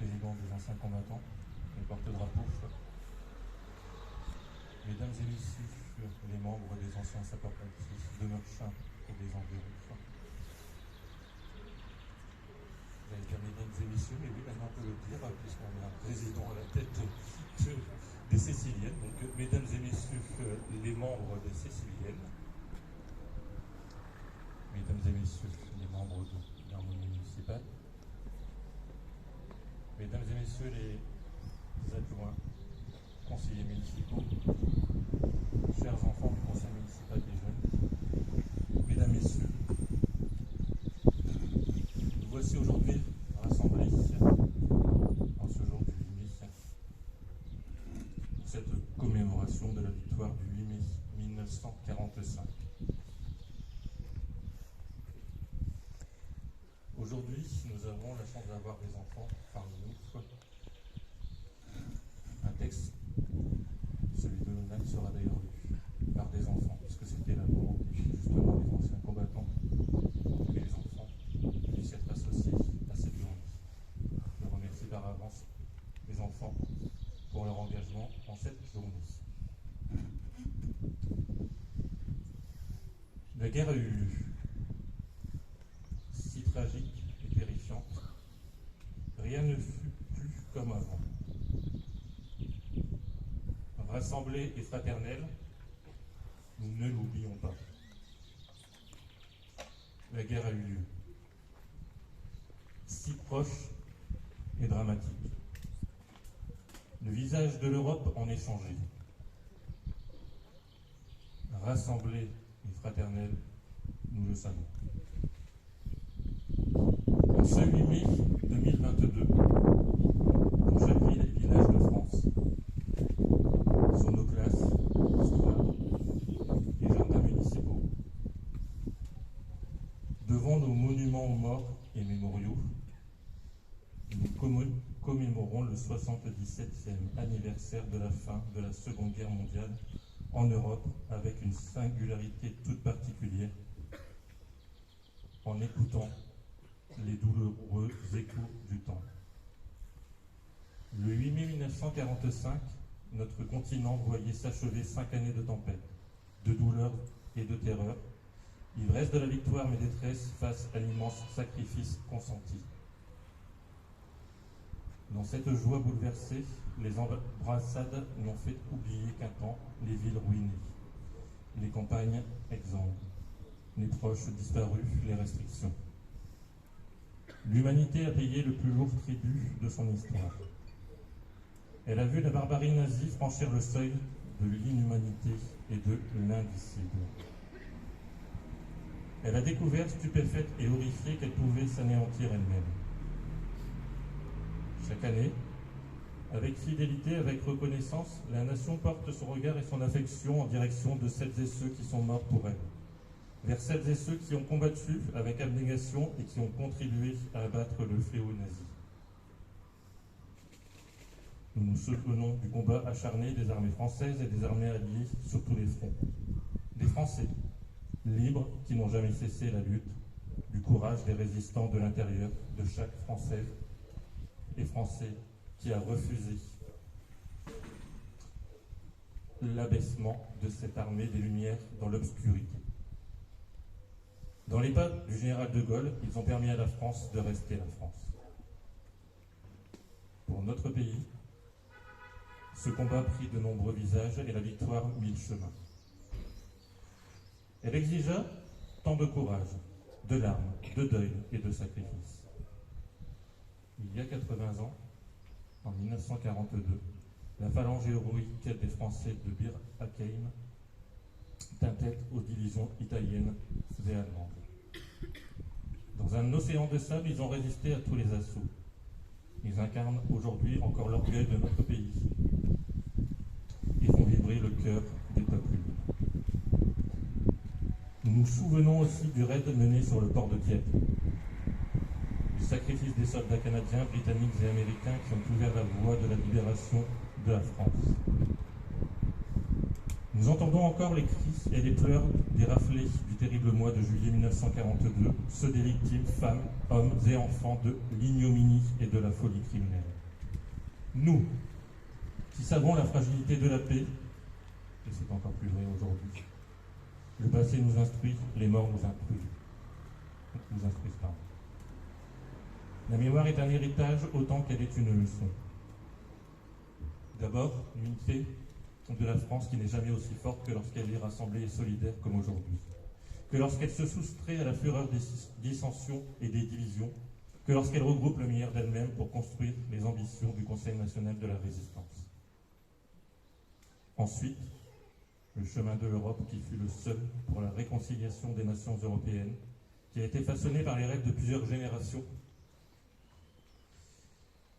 président des anciens combattants, les porte-drapeaux, mesdames et messieurs, les membres des anciens sapeurs-pompiers de Meurchin et des environs. J'allais dire mesdames et messieurs, mais oui, maintenant on peut le dire, puisqu'on a un président à la tête des Céciliennes. Donc, mesdames et messieurs, les membres des Céciliennes, mesdames et messieurs, les membres de l'harmonie municipale, mesdames et messieurs, les adjoints, conseillers municipaux, chers enfants du conseil municipal des jeunes, mesdames, messieurs, nous voici aujourd'hui rassemblés en ce jour du 8 mai pour cette commémoration de la victoire du 8 mai 1945. Aujourd'hui, nous avons la chance d'avoir des enfants parmi nous. Un texte, celui de Nonal, sera d'ailleurs lu par des enfants, puisque c'était la volonté justement des anciens combattants que les enfants puissent être associés à cette journée. Je remercie par avance les enfants pour leur engagement en cette journée. La guerre a eu lieu. Si tragique et terrifiante, rien ne fut plus comme avant. Rassemblés et fraternels, nous ne l'oublions pas. La guerre a eu lieu. Si proche et dramatique. Le visage de l'Europe en est changé. Rassemblés et fraternels, nous le savons. En ce 8 mai 2022, dans chaque ville et village de France, sur nos classes, scolaires et jardins municipaux, devant nos monuments aux morts et mémoriaux, nous commémorons le 77e anniversaire de la fin de la Seconde Guerre mondiale en Europe avec une singularité toute particulière, en écoutant les douloureux échos du temps. Le 8 mai 1945, notre continent voyait s'achever 5 années de tempête, de douleur et de terreur, ivresse de la victoire mais détresse face à l'immense sacrifice consenti. Dans cette joie bouleversée, les embrassades n'ont fait oublier qu'un temps les villes ruinées, les campagnes exsangues, les proches disparus, les restrictions. L'humanité a payé le plus lourd tribut de son histoire. Elle a vu la barbarie nazie franchir le seuil de l'inhumanité et de l'indicible. Elle a découvert, stupéfaite et horrifiée, qu'elle pouvait s'anéantir elle-même. Chaque année, avec fidélité, avec reconnaissance, la nation porte son regard et son affection en direction de celles et ceux qui sont morts pour elle, vers celles et ceux qui ont combattu avec abnégation et qui ont contribué à abattre le fléau nazi. Nous nous souvenons du combat acharné des armées françaises et des armées alliées sur tous les fronts. Des Français, libres, qui n'ont jamais cessé la lutte, du courage des résistants de l'intérieur de chaque Française et Français qui a refusé l'abaissement de cette armée des Lumières dans l'obscurité. Dans les pas du général de Gaulle, ils ont permis à la France de rester la France. Pour notre pays, ce combat prit de nombreux visages et la victoire mille chemins. Elle exigea tant de courage, de larmes, de deuil et de sacrifices. Il y a 80 ans, en 1942, la phalange héroïque des Français de Bir Hakeim tint tête aux divisions italiennes et allemandes. Dans un océan de sable, ils ont résisté à tous les assauts. Ils incarnent aujourd'hui encore l'orgueil de notre pays. Ils font vibrer le cœur des peuples unis. Nous nous souvenons aussi du raid mené sur le port de Dieppe, du sacrifice des soldats canadiens, britanniques et américains qui ont ouvert la voie de la libération de la France. Nous entendons encore les cris et les pleurs des raflés du terrible mois de juillet 1942, ceux des victimes, femmes, hommes et enfants de l'ignominie et de la folie criminelle. Nous, qui savons la fragilité de la paix, et c'est encore plus vrai aujourd'hui, le passé nous instruit, les morts nous instruisent. La mémoire est un héritage autant qu'elle est une leçon. D'abord, l'unité de la France qui n'est jamais aussi forte que lorsqu'elle est rassemblée et solidaire comme aujourd'hui, que lorsqu'elle se soustrait à la fureur des dissensions et des divisions, que lorsqu'elle regroupe le meilleur d'elle-même pour construire les ambitions du Conseil national de la résistance. Ensuite, le chemin de l'Europe qui fut le seul pour la réconciliation des nations européennes, qui a été façonné par les rêves de plusieurs générations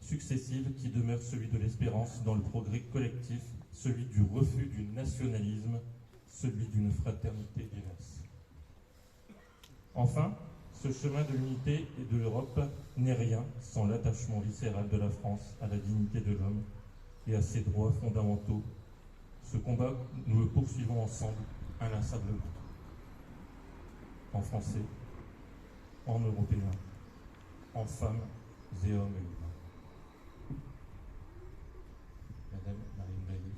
successives, qui demeure celui de l'espérance dans le progrès collectif, celui du refus du nationalisme, celui d'une fraternité diverse. Enfin, ce chemin de l'unité et de l'Europe n'est rien sans l'attachement viscéral de la France à la dignité de l'homme et à ses droits fondamentaux. Ce combat, nous le poursuivons ensemble, inlassablement. En français, en européen, en femmes et hommes et humains. Madame Marine Bailly,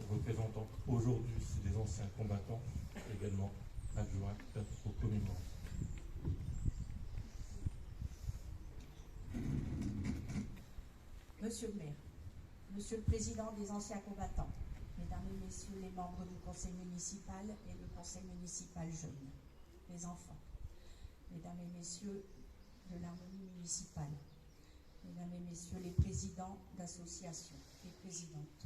représentante aujourd'hui des anciens combattants, également adjointe aux commémorations. Monsieur le maire, Monsieur le président des anciens combattants, mesdames et messieurs les membres du conseil municipal et le conseil municipal jeune, les enfants, mesdames et messieurs de l'harmonie municipale, mesdames et messieurs les présidents d'associations et présidentes,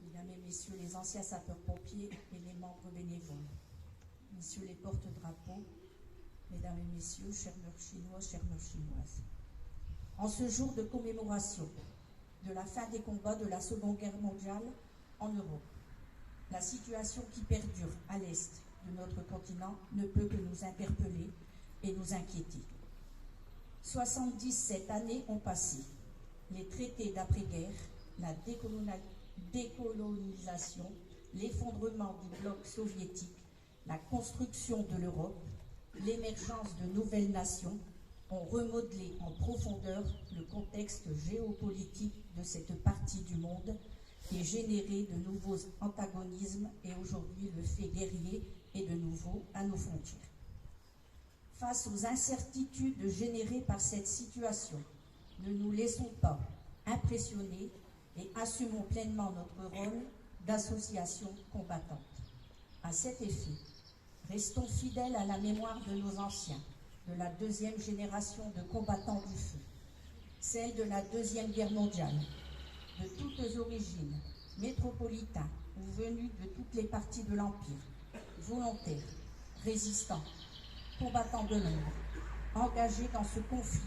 mesdames et messieurs les anciens sapeurs-pompiers et les membres bénévoles, messieurs les porte-drapeaux, mesdames et messieurs, chers mœurs chinois, chères mœurs chinoises. En ce jour de commémoration de la fin des combats de la Seconde Guerre mondiale en Europe, la situation qui perdure à l'est de notre continent ne peut que nous interpeller et nous inquiéter. 77 années ont passé. Les traités d'après-guerre, la décolonisation, l'effondrement du bloc soviétique, la construction de l'Europe, l'émergence de nouvelles nations ont remodelé en profondeur le contexte géopolitique de cette partie du monde et généré de nouveaux antagonismes et aujourd'hui le fait guerrier est de nouveau à nos frontières. Face aux incertitudes générées par cette situation, ne nous laissons pas impressionner et assumons pleinement notre rôle d'association combattante. À cet effet, restons fidèles à la mémoire de nos anciens, de la deuxième génération de combattants du feu, celle de la Deuxième Guerre mondiale, de toutes origines, métropolitains ou venus de toutes les parties de l'Empire, volontaires, résistants, combattants de l'ombre, engagés dans ce conflit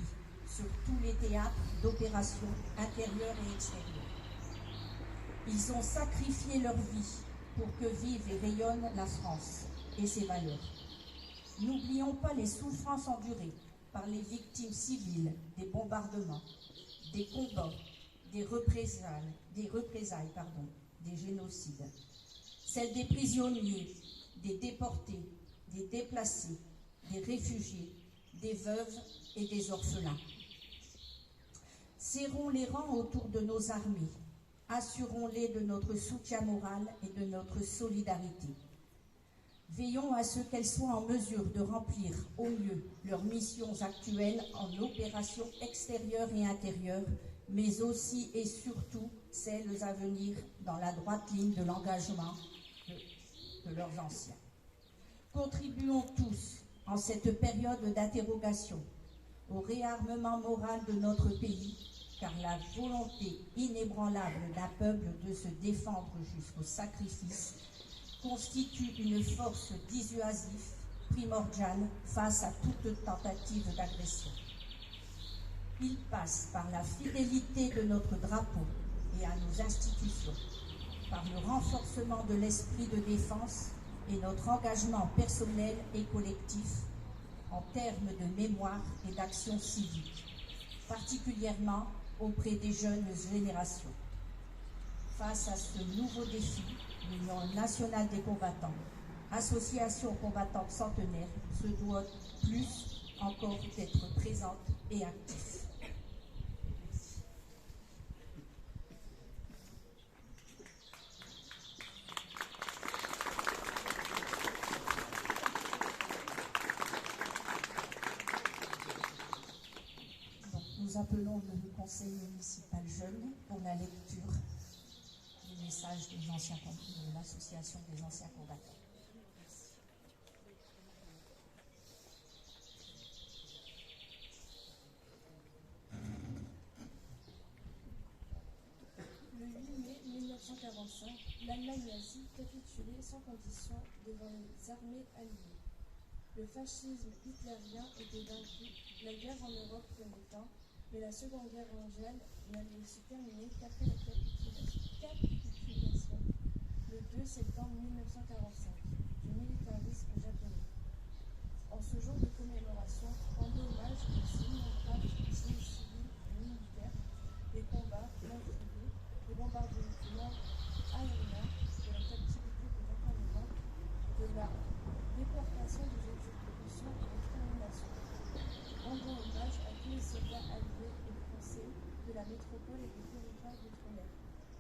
sur tous les théâtres d'opérations intérieures et extérieures. Ils ont sacrifié leur vie pour que vive et rayonne la France et ses valeurs. N'oublions pas les souffrances endurées par les victimes civiles des bombardements, des combats, des représailles, des génocides. Celles des prisonniers, des déportés, des déplacés, des réfugiés, des veuves et des orphelins. Serrons les rangs autour de nos armées, assurons-les de notre soutien moral et de notre solidarité. Veillons à ce qu'elles soient en mesure de remplir au mieux leurs missions actuelles en opérations extérieures et intérieures, mais aussi et surtout celles à venir dans la droite ligne de l'engagement de leurs anciens. Contribuons tous, en cette période d'interrogation, au réarmement moral de notre pays, car la volonté inébranlable d'un peuple de se défendre jusqu'au sacrifice constitue une force dissuasive primordiale face à toute tentative d'agression. Il passe par la fidélité de notre drapeau et à nos institutions, par le renforcement de l'esprit de défense et notre engagement personnel et collectif en termes de mémoire et d'action civique, particulièrement auprès des jeunes générations. Face à ce nouveau défi, l'Union nationale des combattants, association combattante centenaire, se doit plus encore d'être présente et active. Nous appelons le conseil municipal jeune pour la lecture du message de l'association des anciens combattants. Le 8 mai 1945, l'Allemagne nazie capitulait sans condition devant les armées alliées. Le fascisme hitlérien était vaincu, la guerre en Europe prenait fin, mais la Seconde Guerre mondiale n'allait se terminer qu'après la capitulation, le 2 septembre 1945, du militarisme japonais. En ce jour de commémoration, rendons hommage aux innombrables victimes civiles et militaires, des combats meurtriers, des bombardements aériens, de la captivité de l'enfermement, de la déportation des exécutions et l'extermination. Rendons hommage à tous les soldats alliés et français de la métropole et des territoires d'outre-mer,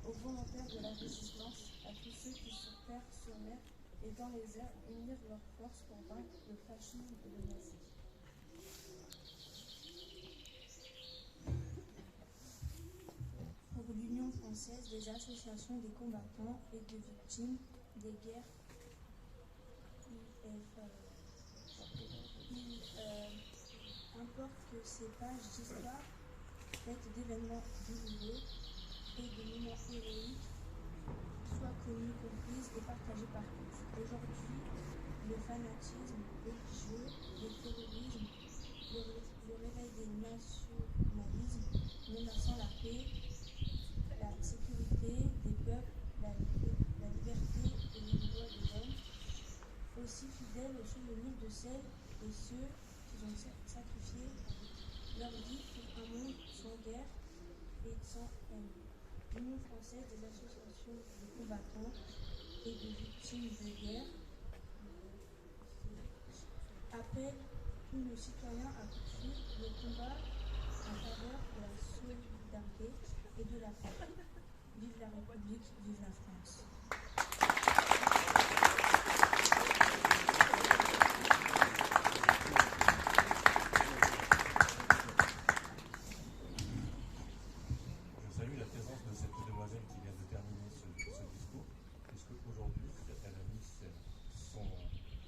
aux volontaires de la résistance, à tous ceux qui sur terre, sur mer et dans les airs unirent leurs forces pour vaincre le fascisme et le nazisme. Pour l'Union française des associations des combattants et de victimes des guerres, importe que ces pages d'histoire, faites d'événements douloureux et de moments héroïques, soient connues, comprises et partagées par tous. Aujourd'hui, le fanatisme religieux, le terrorisme, le réveil des nationalismes menaçant la paix, la sécurité des peuples, la liberté et les droits de l'homme, aussi fidèles au souvenir de celles et ceux qui ont sacrifié leur vie pour un monde sans guerre et sans haine. L'Union française des associations de combattants et de victimes de guerre appelle tous nos citoyens à poursuivre le combat en faveur de la solidarité et de la paix. Vive la République, vive la France.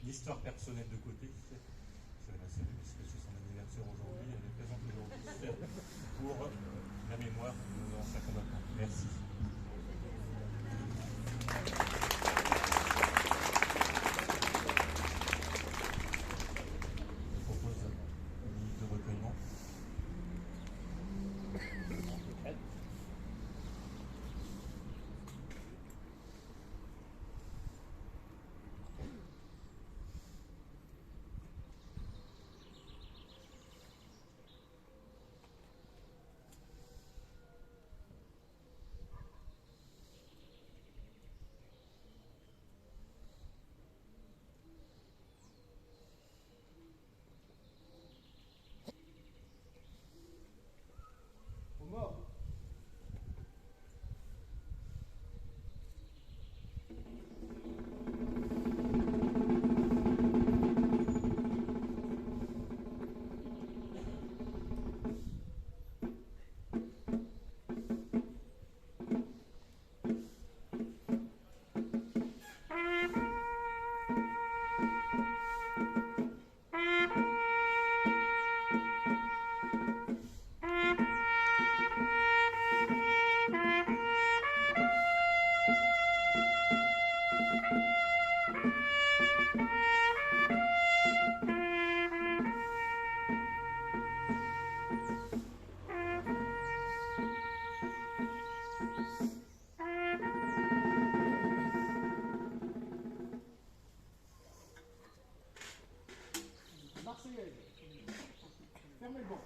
Histoire personnelle de côté, je vais la saluer puisque c'est son anniversaire aujourd'hui, elle est présente aujourd'hui pour la mémoire de nos anciens combattants. Merci. Je propose une minute de recueillement. Fermez le banc.